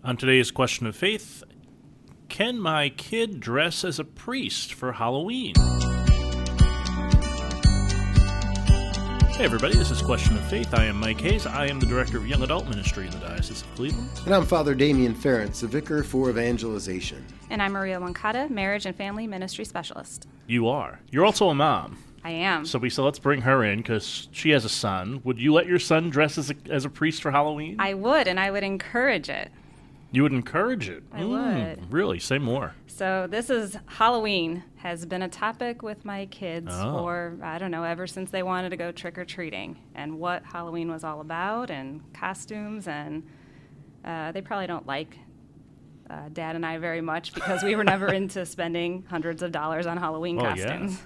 On today's question of faith, can my kid dress as a priest for Halloween? Hey everybody, this is Question of Faith. I am Mike Hayes. I am the Director of Young Adult Ministry in the Diocese of Cleveland. And I'm Father Damian Ferentz, the Vicar for Evangelization. And I'm Maria Wancata, Marriage and Family Ministry Specialist. You are. You're also a mom. I am. So we said let's bring her in because she has a son. Would you let your son dress as a priest for Halloween? I would, and I would encourage it. You would encourage it? I would. Really? Say more. So this is Halloween has been a topic with my kids for, I don't know, ever since they wanted to go trick-or-treating and what Halloween was all about and costumes. And they probably don't like Dad and I very much because we were never into spending hundreds of dollars on Halloween costumes. Yeah.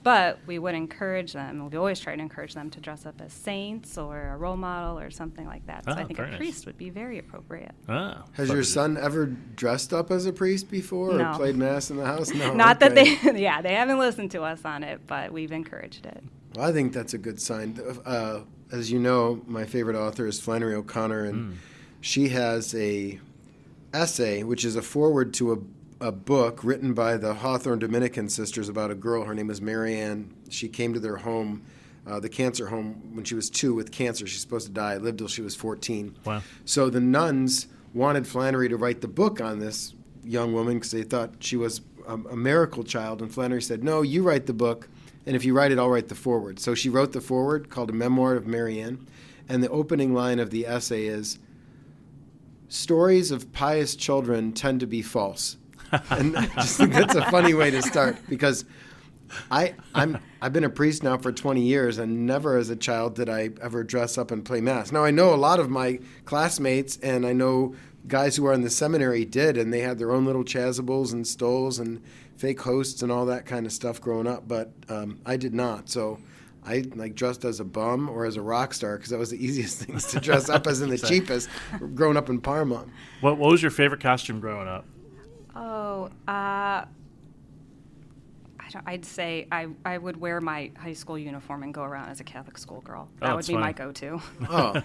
But we would encourage them, we always try to encourage them to dress up as saints or a role model or something like that. So I think a priest would be very appropriate. Has your son ever dressed up as a priest before No. or played Mass in the house? No. Not that they haven't listened to us on it, but we've encouraged it. Well, I think that's a good sign. As you know, my favorite author is Flannery O'Connor, and she has a essay, which is a foreword to a book written by the Hawthorne Dominican sisters about a girl. Her name was Marianne. She came to their home, the cancer home, when she was 2 with cancer. She's supposed to die. Lived till she was 14. Wow. So the nuns wanted Flannery to write the book on this young woman because they thought she was a miracle child. And Flannery said, no, you write the book, and if you write it, I'll write the foreword. So she wrote the foreword called A Memoir of Marianne. And the opening line of the essay is, stories of pious children tend to be false. And I just think that's a funny way to start because I've been a priest now for 20 years and never as a child did I ever dress up and play Mass. Now I know a lot of my classmates and I know guys who are in the seminary did, and they had their own little chasubles and stoles and fake hosts and all that kind of stuff growing up, but I did not. So I dressed as a bum or as a rock star because that was the easiest things to dress up as and the cheapest growing up in Parma. What was your favorite costume growing up? I'd say I would wear my high school uniform and go around as a Catholic schoolgirl. That Oh, would that's be funny. my go-to. Oh,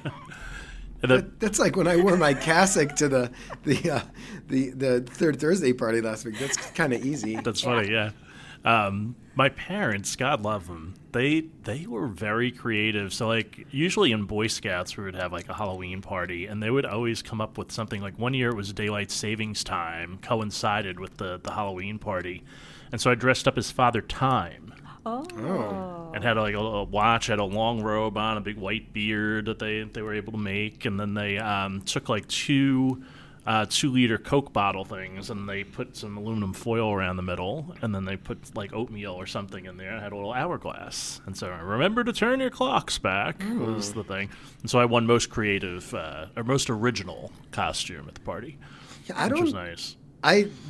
that's like when I wore my cassock to the Third Thursday party last week. That's kind of easy. That's funny, yeah. My parents, God love them, they were very creative. So, like, usually in Boy Scouts, we would have, like, a Halloween party, and they would always come up with something. Like, one year it was daylight savings time, coincided with the Halloween party. And so I dressed up as Father Time. Oh. And had, like, a watch, had a long robe on, a big white beard that they were able to make. And then they took, like, two 2-liter Coke bottle things, and they put some aluminum foil around the middle, and then they put like oatmeal or something in there. And had a little hourglass, and so remember to turn your clocks back was the thing. And so I won most creative or most original costume at the party, which was nice.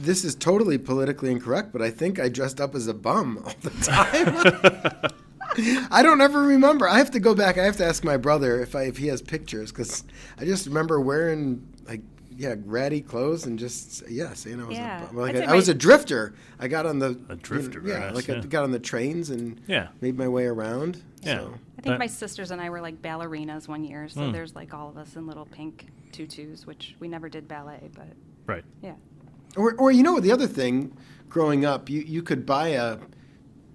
This is totally politically incorrect, but I think I dressed up as a bum all the time. I don't ever remember. I have to go back. I have to ask my brother if he has pictures, because I just remember wearing ratty clothes and just saying I was a bum. Like I was a drifter. I got on the drifter. I got on the trains and made my way around. Yeah. So. I think my sisters and I were like ballerinas one year, so there's like all of us in little pink tutus, which we never did ballet, but right. Yeah. Or you know, the other thing, growing up, you could buy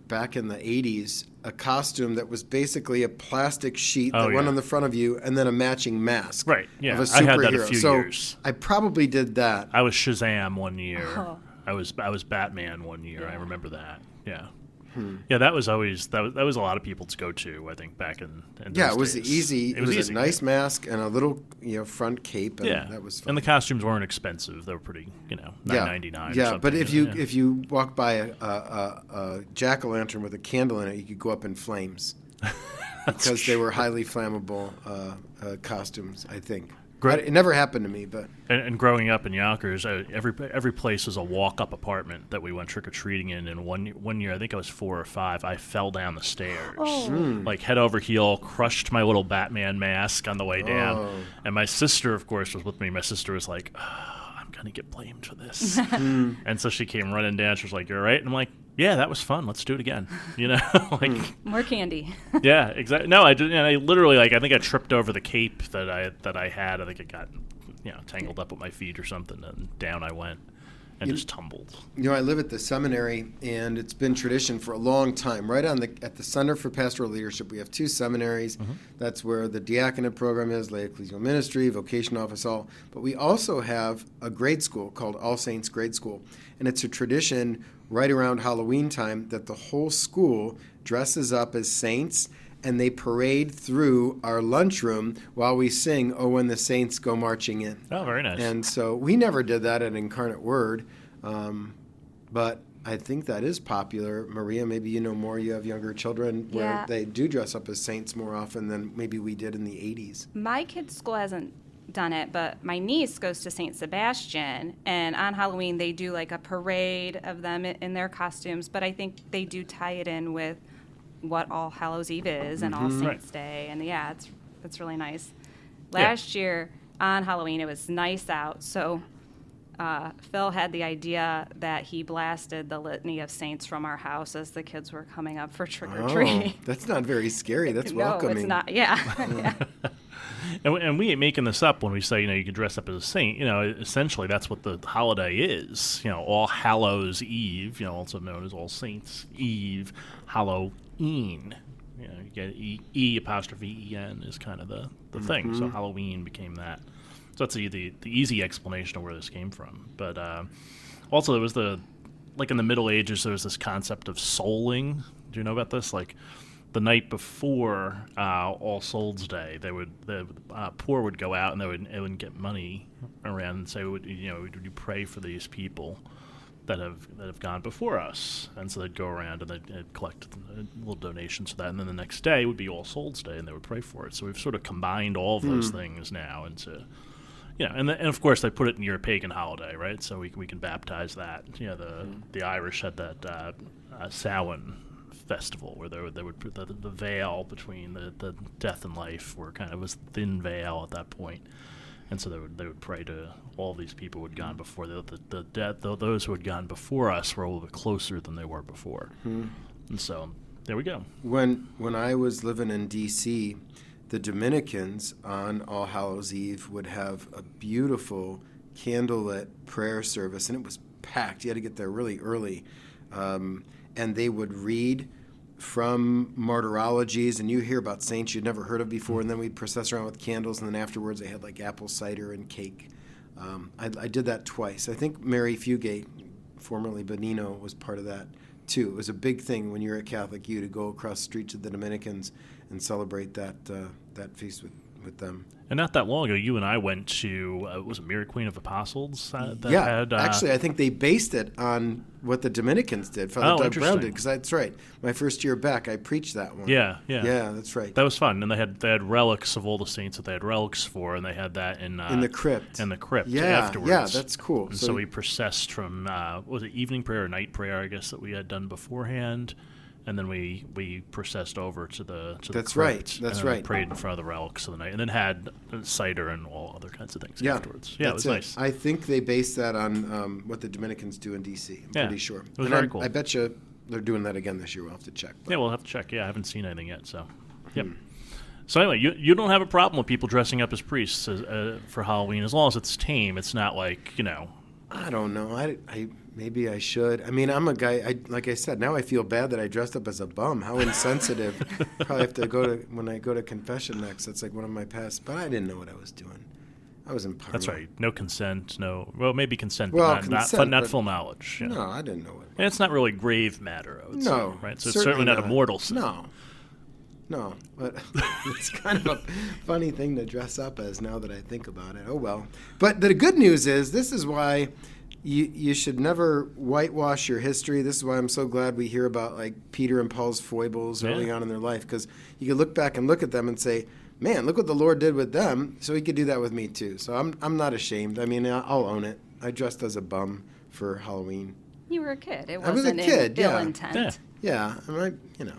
back in the 80s, a costume that was basically a plastic sheet that went on the front of you and then a matching mask. Right, yeah. Of a superhero. I had that a few years. I probably did that. I was Shazam one year. Oh. I was Batman one year. I remember that. Yeah. Yeah, that was always that was a lot of people's go-to, I think, back in those it was days. easy. It was easy. A nice mask and a little front cape, and that was fun. And the costumes weren't expensive; they were pretty, $9.99. Yeah, but if you walk by a jack-o'-lantern with a candle in it, you could go up in flames because they were highly flammable costumes, I think. It never happened to me, but and growing up in Yonkers, every place was a walk-up apartment that we went trick-or-treating in. And one year, I think I was 4 or 5, I fell down the stairs, like head over heel, crushed my little Batman mask on the way down. And my sister, of course, was with me. My sister was like, I'm going to get blamed for this. And so she came running down. She was like, you're all right? And I'm like, yeah, that was fun. Let's do it again. More candy. Yeah, exactly. No, I literally, I think I tripped over the cape that I had. I think it got, tangled up with my feet or something, and down I went and just tumbled. I live at the seminary, and it's been tradition for a long time. Right at the Center for Pastoral Leadership, we have 2 seminaries. Mm-hmm. That's where the diaconate program is, lay ecclesial ministry, vocation office, all. But we also have a grade school called All Saints Grade School, and it's a tradition right around Halloween time that the whole school dresses up as saints, and they parade through our lunchroom while we sing, "Oh, When the Saints Go Marching In." Oh, very nice. And so we never did that at Incarnate Word, but I think that is popular. Maria, maybe you know more. You have younger children where they do dress up as saints more often than maybe we did in the 80s. My kid's school hasn't done it, but my niece goes to St. Sebastian, and on Halloween they do like a parade of them in their costumes, but I think they do tie it in with what All Hallows Eve is and All Saints Day, and it's really nice. Last year on Halloween it was nice out, so Phil had the idea that he blasted the Litany of Saints from our house as the kids were coming up for trick-or-treating. That's not very scary. That's welcoming. No, it's not. Yeah. And we ain't making this up when we say, you could dress up as a saint. Essentially that's what the holiday is. All Hallows Eve, also known as All Saints Eve, Halloween. You get E apostrophe E-N is kind of the thing. So Halloween became that. So that's the easy explanation of where this came from. But also there was in the Middle Ages, there was this concept of souling. Do you know about this? Like the night before All Souls Day, the poor would go out and they would get money around and say, would you pray for these people that have gone before us? And so they'd go around and they'd collect little donations for that, and then the next day would be All Souls Day and they would pray for it. So we've sort of combined all of those things now into, and of course they put it in your pagan holiday, right? So we can baptize that. The Irish had that Samhain festival where they would put the veil between the death and life, were kind of a thin veil at that point. And so they would pray to all these people who had gone before. The dead, those who had gone before us were a little bit closer than they were before. And so there we go. When I was living in D.C., the Dominicans on All Hallows Eve would have a beautiful candlelit prayer service, and it was packed. You had to get there really early. And they would read from martyrologies, and you hear about saints you'd never heard of before, and then we'd process around with candles, and then afterwards they had like apple cider and cake. I did that twice. I think Mary Fugate, formerly Benino, was part of that too. It was a big thing when you were at Catholic U to go across the street to the Dominicans and celebrate that feast with them. And not that long ago, you and I went to, was it Mary Queen of Apostles? Actually, I think they based it on what the Dominicans did. Father Doug Brown did, because that's right. My first year back, I preached that one. Yeah, that's right. That was fun, and they had relics of all the saints that they had relics for, and they had that in the crypt. In the crypt, afterwards. Yeah, that's cool. And so we processed from was it evening prayer or night prayer? I guess that we had done beforehand. And then we processed over to the That's crypt. Right. That's and right. Prayed in front of the relics of the night, and then had cider and all other kinds of things afterwards. Yeah, it was nice. I think they based that on what the Dominicans do in D.C. I'm pretty sure. It was very cool. I bet you they're doing that again this year. We'll have to check. Yeah, we'll have to check. Yeah, I haven't seen anything yet. So, yep. So anyway, you don't have a problem with people dressing up as priests for Halloween, as long as it's tame. It's not like I don't know. I maybe I should. I mean, I'm a guy. Like I said, now I feel bad that I dressed up as a bum. How insensitive! Probably have to when I go to confession next. That's like one of my past. But I didn't know what I was doing. I was in Parma. That's right. No consent. No. Well, maybe consent, but not full knowledge. Yeah. No, I didn't know it. And it's not really grave matter. I would say, right? So it's certainly not a mortal sin. No, but it's kind of a funny thing to dress up as now that I think about it. Oh, well. But the good news is this is why you should never whitewash your history. This is why I'm so glad we hear about like Peter and Paul's foibles early on in their life, because you can look back and look at them and say, man, look what the Lord did with them, so he could do that with me too. So I'm not ashamed. I mean, I'll own it. I dressed as a bum for Halloween. You were a kid. It wasn't I was a kid, ill intent. Yeah. I mean,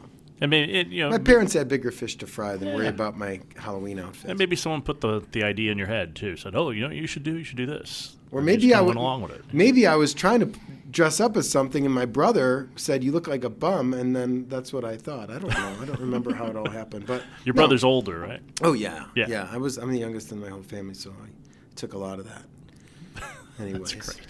I mean, my parents had bigger fish to fry than worry about my Halloween outfit. And maybe someone put the idea in your head too. Said, "Oh, you should do this." Or maybe I went along with it. Maybe I was trying to dress up as something, and my brother said, "You look like a bum," and then that's what I thought. I don't know. I don't remember how it all happened. But your brother's older, right? Oh yeah. I'm the youngest in my whole family, so I took a lot of that. Anyways. That's great.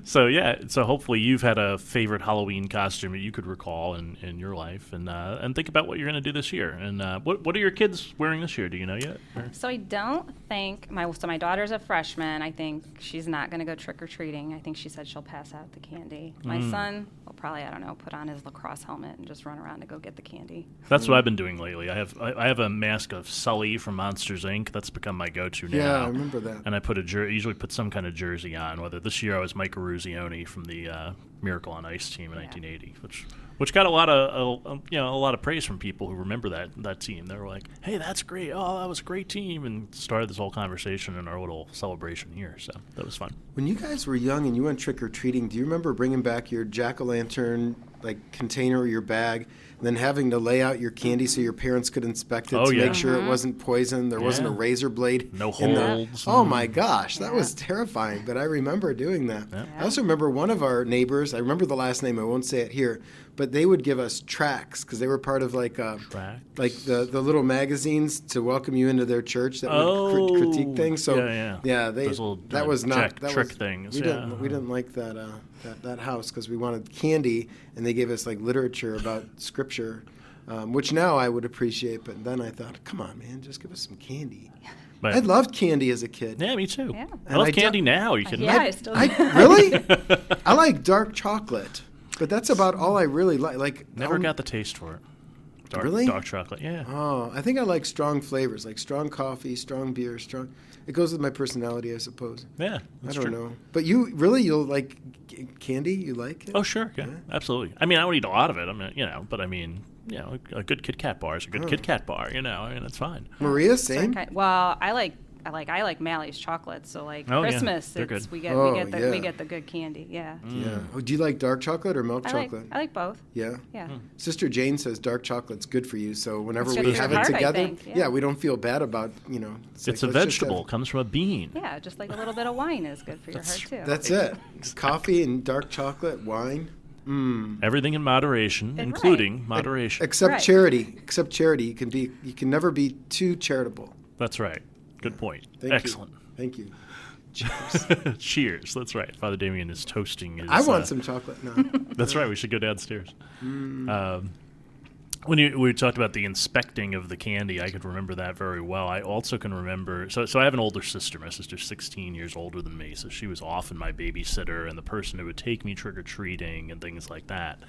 So hopefully you've had a favorite Halloween costume that you could recall in your life, and think about what you're going to do this year. And what are your kids wearing this year? Do you know yet? Or? So I don't think my daughter's a freshman. I think she's not going to go trick or treating. I think she said she'll pass out the candy. My son will probably, I don't know, put on his lacrosse helmet and just run around to go get the candy. That's what I've been doing lately. I have a mask of Sully from Monsters Inc. That's become my go-to now. Yeah, I remember that. And I usually put some kind of jersey on. Whether this year I was Mike Ruzioni from the Miracle on Ice team in 1980, which got a lot of praise from people who remember that team. They were like, "Hey, that's great! Oh, that was a great team!" and started this whole conversation in our little celebration here. So that was fun. When you guys were young and you went trick or treating, do you remember bringing back your jack-o'-lantern container or your bag, and then having to lay out your candy so your parents could inspect it to make sure it wasn't poison? There wasn't a razor blade. No holes. Oh my gosh, that was terrifying. But I remember doing that. Yeah. I also remember one of our neighbors. I remember the last name. I won't say it here. But they would give us tracts because they were part of the little magazines to welcome you into their church that would critique things. So that was not trick things. We didn't like that house because we wanted candy, and they gave us literature about scripture, which now I would appreciate. But then I thought, come on, man, just give us some candy. But I loved candy as a kid. Yeah, me too. Yeah. I love candy now. You can. Yeah, I still do. Really? I like dark chocolate. But that's about all I really like. Never got the taste for it. Dark chocolate, yeah. Oh, I think I like strong flavors, like strong coffee, strong beer, strong. It goes with my personality, I suppose. Yeah, that's true. I don't know. But you'll like candy? You like it? Oh, sure, yeah, absolutely. I mean, I don't eat a lot of it. But I mean, a good Kit Kat bar is a good Kit Kat bar. It's fine. Maria, same. Well, I like Mally's chocolates. So Christmas, we get the good candy. Yeah. Yeah. Oh, do you like dark chocolate or milk chocolate? I like both. Yeah. Yeah. Sister Jane says dark chocolate's good for you. So whenever we have it together, I think, we don't feel bad about It's a vegetable. Comes from a bean. Yeah, just like a little bit of wine is good for your heart too. That's it. Coffee and dark chocolate, wine. Everything in moderation, including moderation. Except charity. Except charity. You can never be too charitable. That's right. Good point. Excellent. Thank you. Cheers. Cheers. That's right. Father Damien is toasting his... I want some chocolate now. That's right. We should go downstairs. When we talked about the inspecting of the candy, I could remember that very well. I also can remember... So I have an older sister. My sister's 16 years older than me, so she was often my babysitter and the person who would take me trick-or-treating and things like that.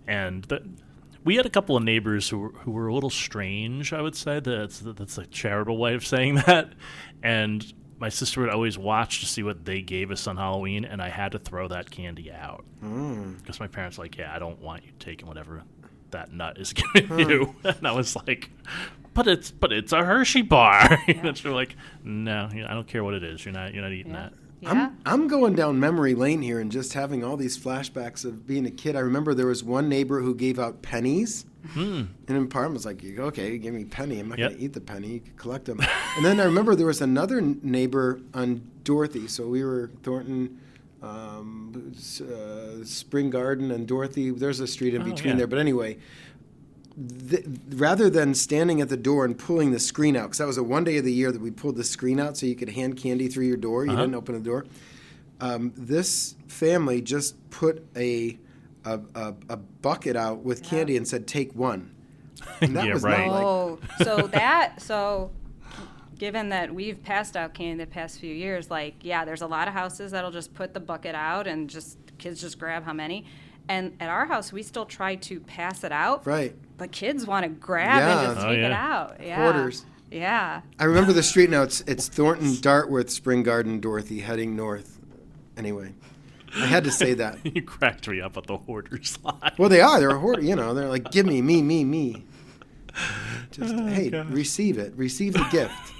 And... we had a couple of neighbors who were a little strange, I would say. That's a charitable way of saying that. And my sister would always watch to see what they gave us on Halloween, and I had to throw that candy out. Because my parents were like, I don't want you taking whatever that nut is giving you. And I was like, but it's a Hershey bar. And she was like, no, I don't care what it is. You're not eating that. Yeah. I'm going down memory lane here and just having all these flashbacks of being a kid. I remember there was one neighbor who gave out pennies. And in Parma, was like, okay, you give me a penny. I'm not going to eat the penny. You can collect them. And then I remember there was another neighbor on Dorothy. So we were Thornton, Spring Garden, and Dorothy. There's a street in between there. But anyway, rather than standing at the door and pulling the screen out, because that was a one day of the year that we pulled the screen out so you could hand candy through your door. You didn't open the door. This family just put a bucket out with candy and said, "Take one." And that was right. not so given that we've passed out candy the past few years, there's a lot of houses that'll just put the bucket out and kids just grab how many. And at our house, we still try to pass it out. Right. But kids want to grab and just take it out. Yeah. Hoarders. Yeah. I remember the street now. It's Thornton, Dartworth, Spring Garden, Dorothy, heading north. Anyway, I had to say that. You cracked me up at the hoarders line. Well, they are. They're a hoarder. They're like, give me, me. Just, receive it. Receive the gift.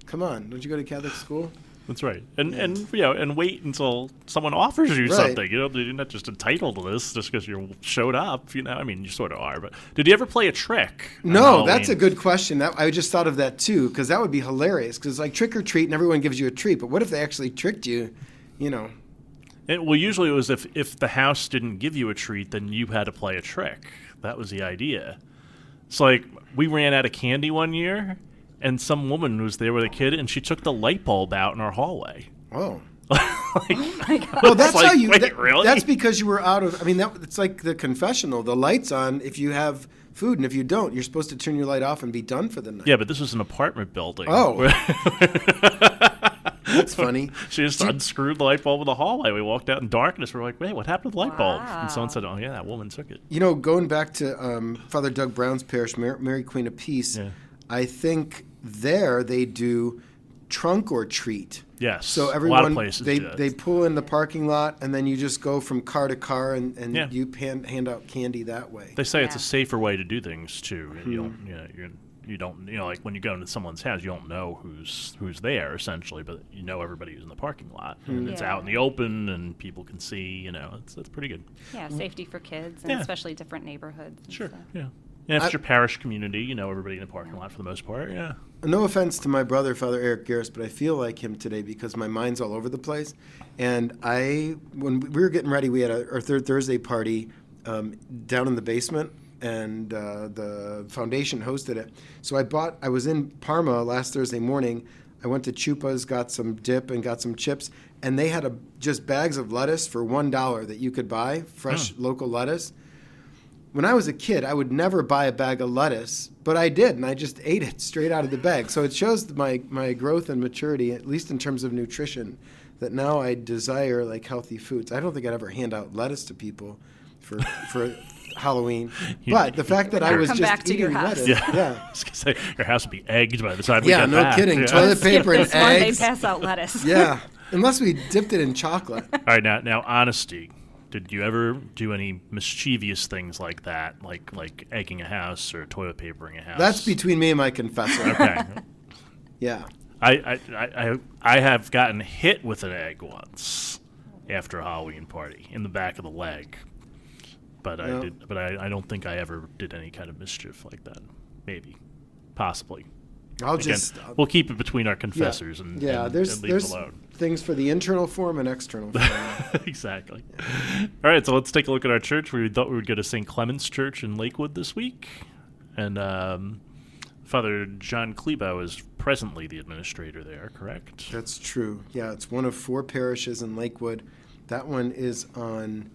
Come on. Don't you go to Catholic school? That's right. And wait until someone offers you something. You're not just entitled to this just because you showed up. I mean, you sort of are. But did you ever play a trick? No, that's a good question. I just thought of that too, because that would be hilarious. Because trick or treat, and everyone gives you a treat. But what if they actually tricked you? Well, usually it was if the house didn't give you a treat, then you had to play a trick. That was the idea. So we ran out of candy one year. and some woman was there with a kid, and she took the light bulb out in our hallway. Oh. Oh my God. Well, that's how you. Wait, really? That's because you were out of. I mean, it's like the confessional. The light's on if you have food, and if you don't, you're supposed to turn your light off and be done for the night. Yeah, but this was an apartment building. Oh. That's funny. She just unscrewed the light bulb in the hallway. We walked out in darkness. We're like, wait, what happened to the light bulb? And someone said, oh, yeah, that woman took it. You know, going back to Father Doug Brown's parish, Mary Queen of Peace, I think there they do trunk or treat. Yes. So everyone, a lot of places they pull in the parking lot, and then you just go from car to car, and you hand out candy that way. They say it's a safer way to do things, too. You don't, like when you go into someone's house, you don't know who's there, essentially, but you know everybody who's in the parking lot. And it's out in the open, and people can see, it's pretty good. Yeah, safety for kids, and especially different neighborhoods. Sure, yeah. And if it's your parish community, you know everybody in the parking lot for the most part, yeah. No offense to my brother, Father Eric Garris, but I feel like him today because my mind's all over the place. And when we were getting ready, we had our third Thursday party down in the basement, and the foundation hosted it. So I was in Parma last Thursday morning. I went to Chupa's, got some dip and got some chips, and they had just bags of lettuce for $1 that you could buy, fresh local lettuce. When I was a kid, I would never buy a bag of lettuce, but I did, and I just ate it straight out of the bag. So it shows my growth and maturity, at least in terms of nutrition, that now I desire like healthy foods. I don't think I'd ever hand out lettuce to people for Halloween, but the fact that I was just eating lettuce, I was gonna say your house would be egged by the time we get no back. kidding. Toilet paper and eggs. They pass out lettuce. Yeah, unless we dipped it in chocolate. All right, now honesty. Did you ever do any mischievous things like that, like egging a house or toilet papering a house? That's between me and my confessor. Okay. Yeah. I have gotten hit with an egg once after a Halloween party in the back of the leg, but I don't think I ever did any kind of mischief like that. Maybe, possibly. We'll keep it between our confessors and leave it alone. Things for the internal form and external form. Exactly. All right, so let's take a look at our church. We thought we would go to St. Clement's Church in Lakewood this week, and Father John Klebo is presently the administrator there, correct? That's true. Yeah, it's one of 4 parishes in Lakewood. That one is on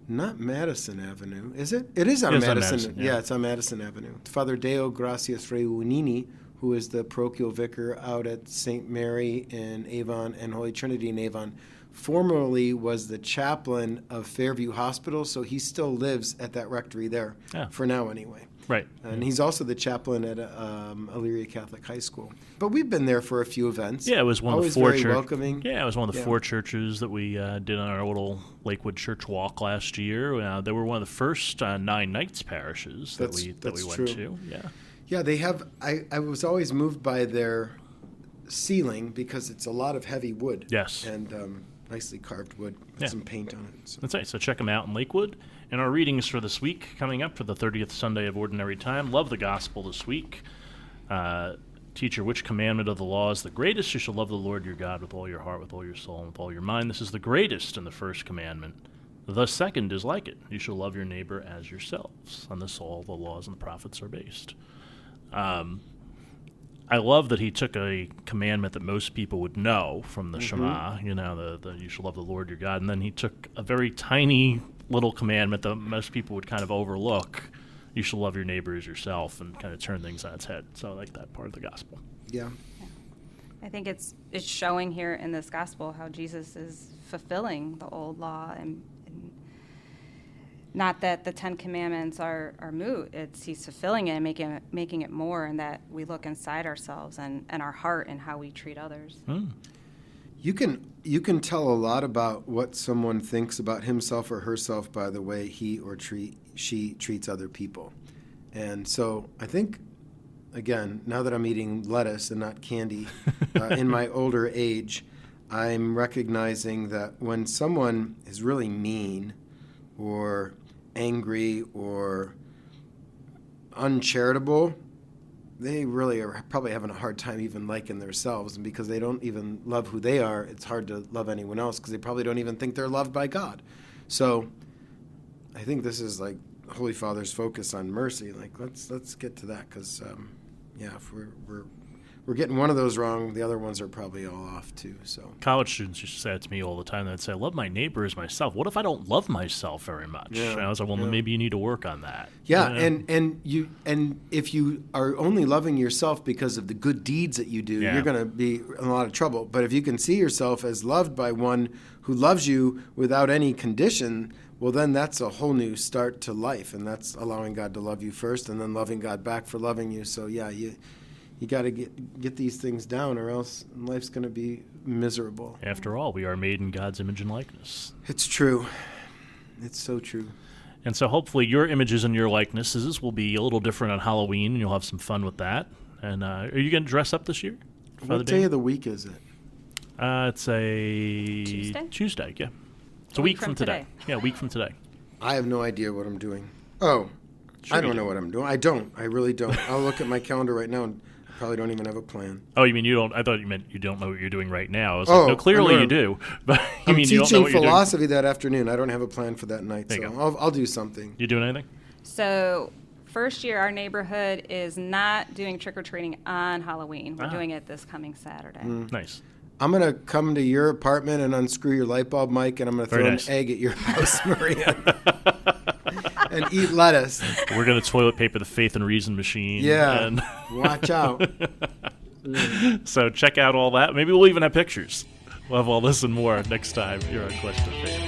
not Madison Avenue, is it? It is on Madison. Yeah, it's on Madison Avenue. Father Deo Gracias Reunini, who is the parochial vicar out at St. Mary in Avon and Holy Trinity in Avon, formerly was the chaplain of Fairview Hospital, so he still lives at that rectory there, for now anyway. Right. And he's also the chaplain at Elyria Catholic High School. But we've been there for a few events. Yeah, it was one Always of the 4 very welcoming. Yeah, it was one of the 4 churches that we did on our little Lakewood church walk last year. They were one of the first 9 Nights parishes that we went to. Yeah. Yeah, they have. I was always moved by their ceiling because it's a lot of heavy wood. Yes. And nicely carved wood with some paint on it. So. That's right. So check them out in Lakewood. And our readings for this week, coming up for the 30th Sunday of Ordinary Time. Love the Gospel this week. Teacher, which commandment of the law is the greatest? You shall love the Lord your God with all your heart, with all your soul, and with all your mind. This is the greatest and the first commandment. The second is like it. You shall love your neighbor as yourselves. On this all the laws and the prophets are based. I love that he took a commandment that most people would know from the Shema, the you shall love the Lord your God, and then he took a very tiny little commandment that most people would kind of overlook, you shall love your neighbor as yourself, and kind of turn things on its head. So I like that part of the gospel. Yeah. I think it's showing here in this gospel how Jesus is fulfilling the old law, and not that the 10 Commandments are moot. It's he's fulfilling it and making it more, and that we look inside ourselves and our heart and how we treat others. You can tell a lot about what someone thinks about himself or herself by the way he or she treats other people. And so I think, again, now that I'm eating lettuce and not candy, in my older age, I'm recognizing that when someone is really mean or angry or uncharitable, they really are probably having a hard time even liking themselves. And because they don't even love who they are, it's hard to love anyone else because they probably don't even think they're loved by God. So I think this is like Holy Father's focus on mercy. Like, let's get to that because, if we're we're getting one of those wrong. The other ones are probably all off too. So College students used to say it to me all the time. They'd say, "I love my neighbor as myself." What if I don't love myself very much? Yeah, And I was like, "Well, maybe you need to work on that." yeah, You know? and if you are only loving yourself because of the good deeds that you do, Yeah. you're going to be in a lot of trouble. But if you can see yourself as loved by one who loves you without any condition, well, then that's a whole new start to life, and that's allowing God to love you first, and then loving God back for loving you. So yeah, you got to get these things down, or else life's going to be miserable. After all, we are made in God's image and likeness. It's true. It's so true. And so hopefully your images and your likenesses will be a little different on Halloween, and you'll have some fun with that. And are you going to dress up this year? What day of the week is it? It's a Tuesday, yeah. It's a week from today. Yeah, a week from today. I have no idea what I'm doing. Oh, I don't know what I'm doing. I don't. I really don't. I'll look at my calendar right now and I probably don't even have a plan. Oh, you mean you don't? I thought you meant you don't know what you're doing right now. I was like, no, clearly you do. But you I'm mean you don't know teaching what you're doing? philosophy that afternoon. I don't have a plan for that night, There you so I'll do something. You doing anything? So, first year, our neighborhood is not doing trick-or-treating on Halloween. We're doing it this coming Saturday. Nice. I'm going to come to your apartment and unscrew your light bulb, Mike, and I'm going to throw Very nice. an egg at your house, Maria, and eat lettuce. We're going to toilet paper the Faith and Reason machine. Yeah, And watch out. so check out all that. Maybe we'll even have pictures. We'll have all this and more next time here on Question of Faith.